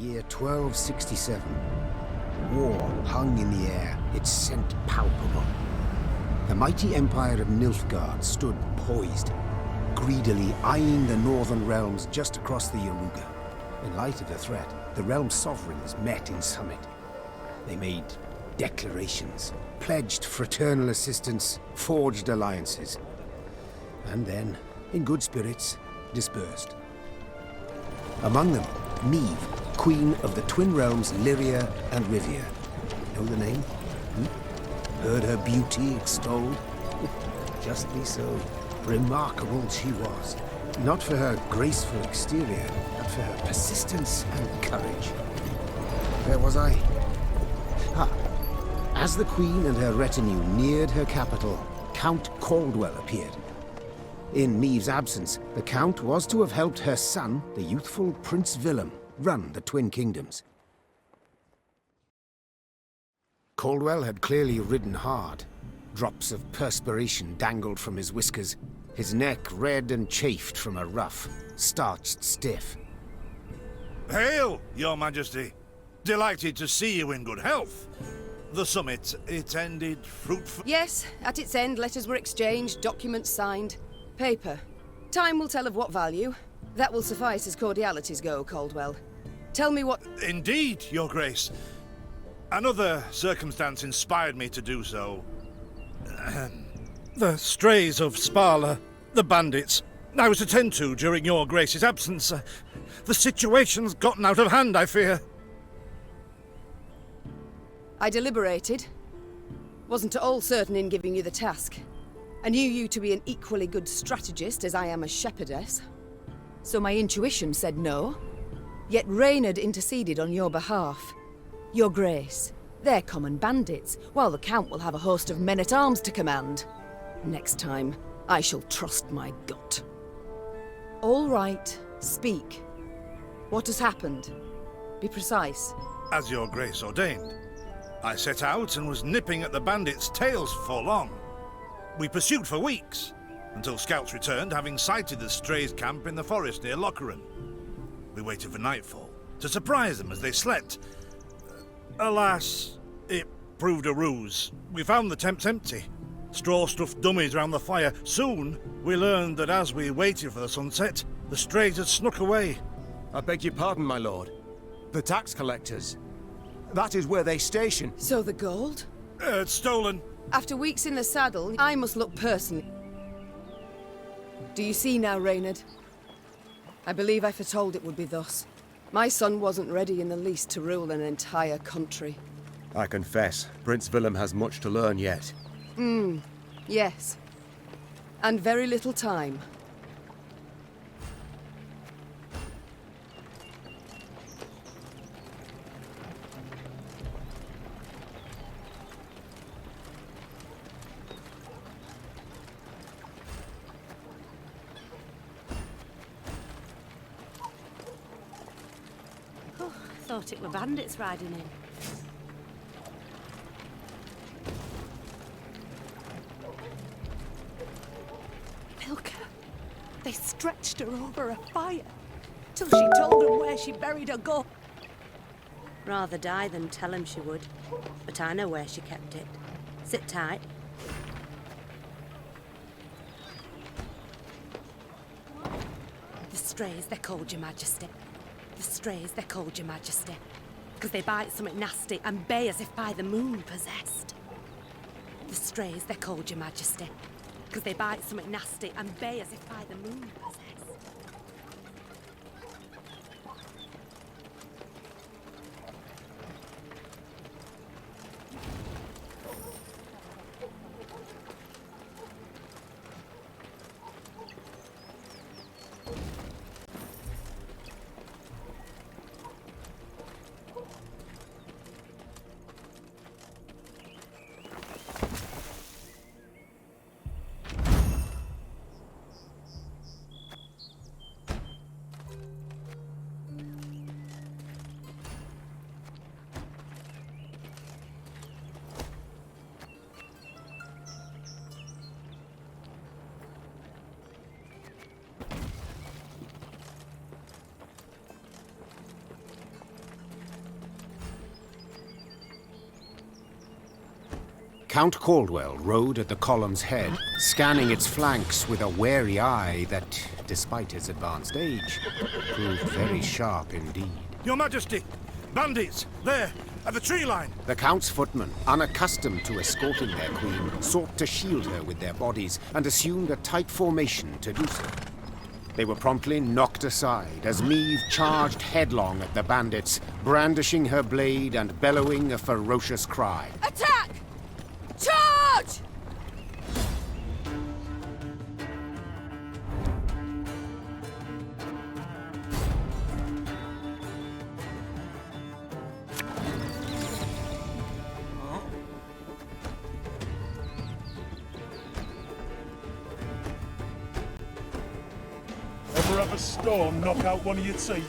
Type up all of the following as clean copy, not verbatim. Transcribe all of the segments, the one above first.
year 1267. War hung in the air, its scent palpable. The mighty empire of Nilfgaard stood poised, greedily eyeing the northern realms just across the Yaruga. In light of the threat, the realm's sovereigns met in summit. They made declarations, pledged fraternal assistance, forged alliances, and then, in good spirits, dispersed. Among them, Neve, queen of the twin realms Lyria and Rivia. Know the name? Heard her beauty extolled? Justly so. Remarkable she was. Not for her graceful exterior, but for her persistence and courage. Where was I? As the queen and her retinue neared her capital, Count Caldwell appeared. In Neve's absence, the Count was to have helped her son, the youthful Prince Willem, run the Twin Kingdoms. Caldwell had clearly ridden hard. Drops of perspiration dangled from his whiskers, his neck red and chafed from a ruff, starched stiff. Hail, Your Majesty! Delighted to see you in good health. The summit, it ended fruitful. Yes, at its end, letters were exchanged, documents signed. Paper. Time will tell of what value. That will suffice as cordialities go, Caldwell. Tell me what... Indeed, Your Grace. Another circumstance inspired me to do so. The strays of Spala, the bandits, I was to tend to during Your Grace's absence. The situation's gotten out of hand, I fear. I deliberated. Wasn't at all certain in giving you the task. I knew you to be an equally good strategist as I am a shepherdess. So my intuition said no. Yet Reynard interceded on your behalf. Your Grace, they're common bandits, while the Count will have a host of men-at-arms to command. Next time, I shall trust my gut. All right, speak. What has happened? Be precise. As Your Grace ordained, I set out and was nipping at the bandits' tails for long. We pursued for weeks, until scouts returned, having sighted the strays' camp in the forest near Locheren. We waited for nightfall, to surprise them as they slept. Alas, it proved a ruse. We found the tents empty. Straw-stuffed dummies round the fire. Soon, we learned that as we waited for the sunset, the strays had snuck away. I beg your pardon, my lord. The tax collectors. That is where they station. So the gold? It's stolen. After weeks in the saddle, I must look personally. Do you see now, Reynard? I believe I foretold it would be thus. My son wasn't ready in the least to rule an entire country. I confess, Prince Willem has much to learn yet. Yes. And very little time. Thought it were bandits riding in. Milka. They stretched her over a fire till she told them where she buried her gold. Rather die than tell him she would. But I know where she kept it. Sit tight. The strays, they're called, Your Majesty. The strays, they're called, Your Majesty. Because they bite something nasty and bay as if by the moon possessed. The strays, they're called, Your Majesty. Because they bite something nasty and bay as if by the moon possessed. Count Caldwell rode at the column's head, scanning its flanks with a wary eye that, despite his advanced age, proved very sharp indeed. Your Majesty! Bandits! There! At the tree line! The Count's footmen, unaccustomed to escorting their queen, sought to shield her with their bodies and assumed a tight formation to do so. They were promptly knocked aside as Meve charged headlong at the bandits, brandishing her blade and bellowing a ferocious cry. Attack! Charge! Ever have a storm knock out one of your teeth?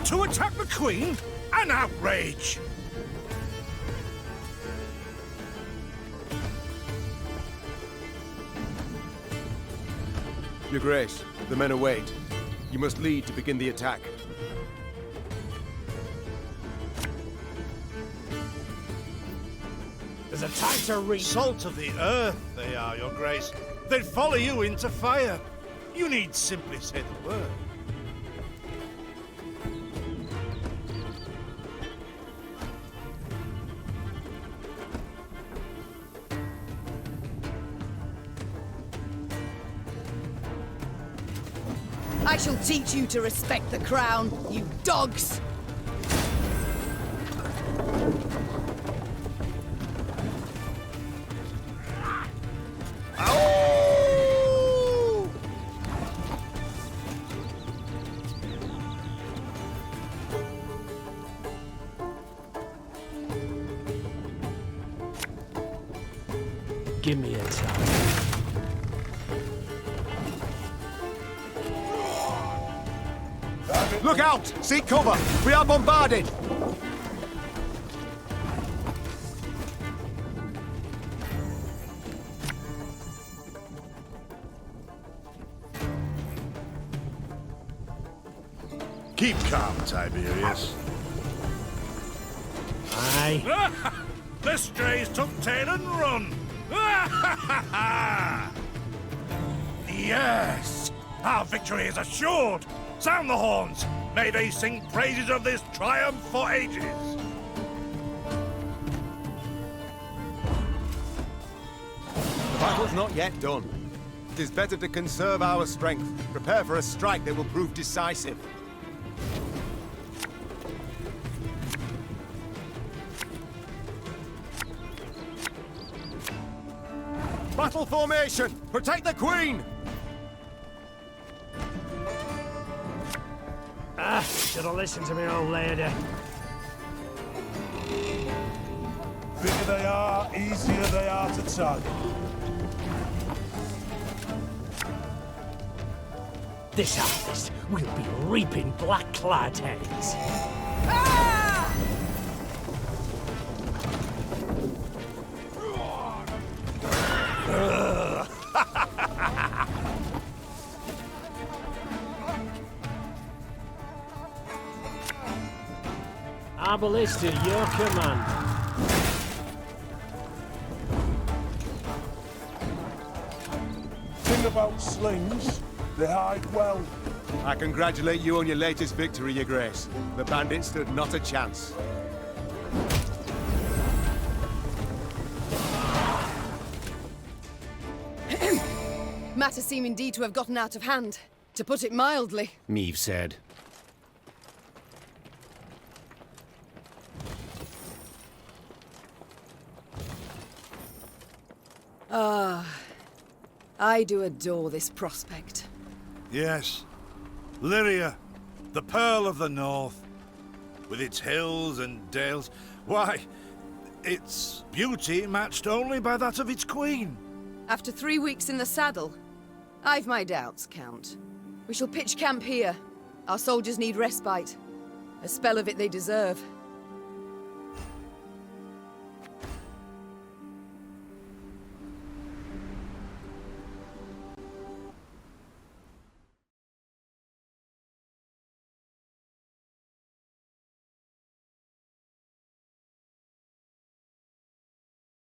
To attack the Queen? An outrage! Your Grace, the men await. You must lead to begin the attack. There's a tighter reach. Salt of the earth, they are, Your Grace. They'd follow you into fire. You need simply say the word. I shall teach you to respect the crown, you dogs! Give me a time. Look out! Seek cover! We are bombarded! Keep calm, Tiberius. Aye. The strays took tail and run. Yes! Our victory is assured! Sound the horns! May they sing praises of this triumph for ages! The battle's not yet done. It is better to conserve our strength, prepare for a strike that will prove decisive. Battle formation! Protect the Queen! Should have listened to me, old lady. Bigger they are, easier they are to tug. This harvest will be reaping black-clad heads. Our ballista, your command. Thing about slings, they hide well. I congratulate you on your latest victory, Your Grace. The bandits stood not a chance. Matters seem indeed to have gotten out of hand, to put it mildly. Meve said. I do adore this prospect. Yes. Lyria, the Pearl of the North. With its hills and dales. Why, its beauty matched only by that of its queen. After 3 weeks in the saddle, I've my doubts, Count. We shall pitch camp here. Our soldiers need respite. A spell of it they deserve.